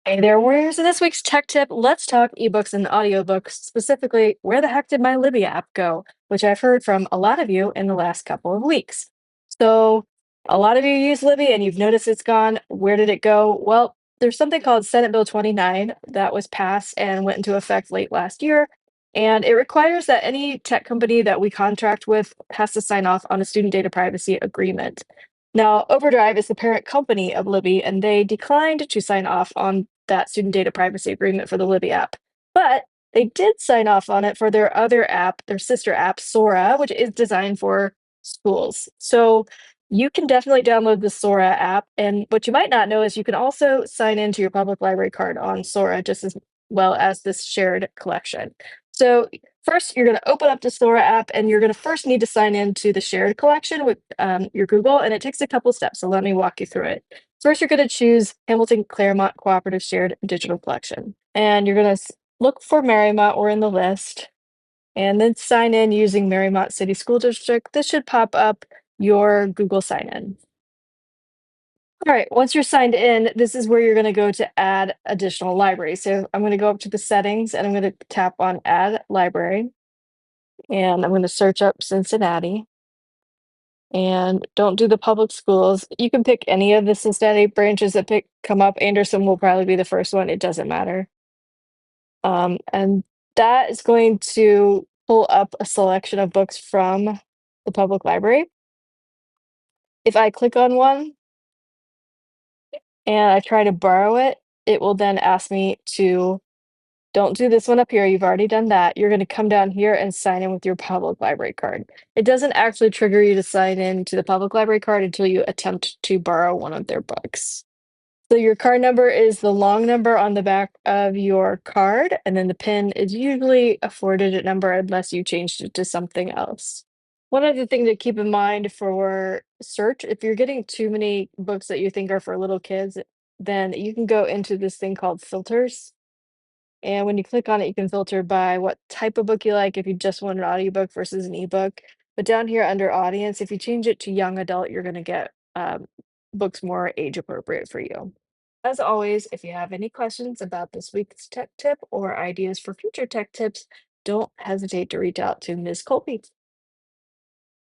Hey there, warriors. In this week's tech tip, let's talk ebooks and audiobooks, specifically where the heck did my Libby app go, which I've heard from a lot of you in the last couple of weeks. So, a lot of you use Libby and you've noticed it's gone. Where did it go? Well, there's something called Senate Bill 29 that was passed and went into effect late last year. And it requires that any tech company that we contract with has to sign off on a student data privacy agreement. Now, Overdrive is the parent company of Libby, and they declined to sign off on that student data privacy agreement for the Libby app. But they did sign off on it for their other app, their sister app, Sora, which is designed for schools. So you can definitely download the Sora app. And what you might not know is you can also sign into your public library card on Sora just as well as this shared collection. So first, you're going to open up the Sora app and you're going to first need to sign into the shared collection with your Google, and it takes a couple steps. So let me walk you through it. First, you're going to choose Hamilton Claremont Cooperative Shared Digital Collection, and you're going to look for Marymount or in the list, and then sign in using Marymount City School District. This should pop up your Google sign in. All right, once you're signed in, this is where you're going to go to add additional libraries. So I'm going to go up to the settings and I'm going to tap on add library. And I'm going to search up Cincinnati. And don't do the public schools. You can pick any of the Cincinnati branches that come up. Anderson will probably be the first one. It doesn't matter. And that is going to pull up a selection of books from the public library. If I click on one and I try to borrow it, it will then ask me to don't do this one up here. You've already done that. You're going to come down here and sign in with your public library card. It doesn't actually trigger you to sign in to the public library card until you attempt to borrow one of their books. So your card number is the long number on the back of your card, and then the PIN is usually a 4-digit number unless you changed it to something else. One other thing to keep in mind for search, if you're getting too many books that you think are for little kids, then you can go into this thing called filters. And when you click on it, you can filter by what type of book you like, if you just want an audiobook versus an ebook. But down here under audience, if you change it to young adult, you're going to get books more age appropriate for you. As always, if you have any questions about this week's tech tip or ideas for future tech tips, don't hesitate to reach out to Ms. Colby.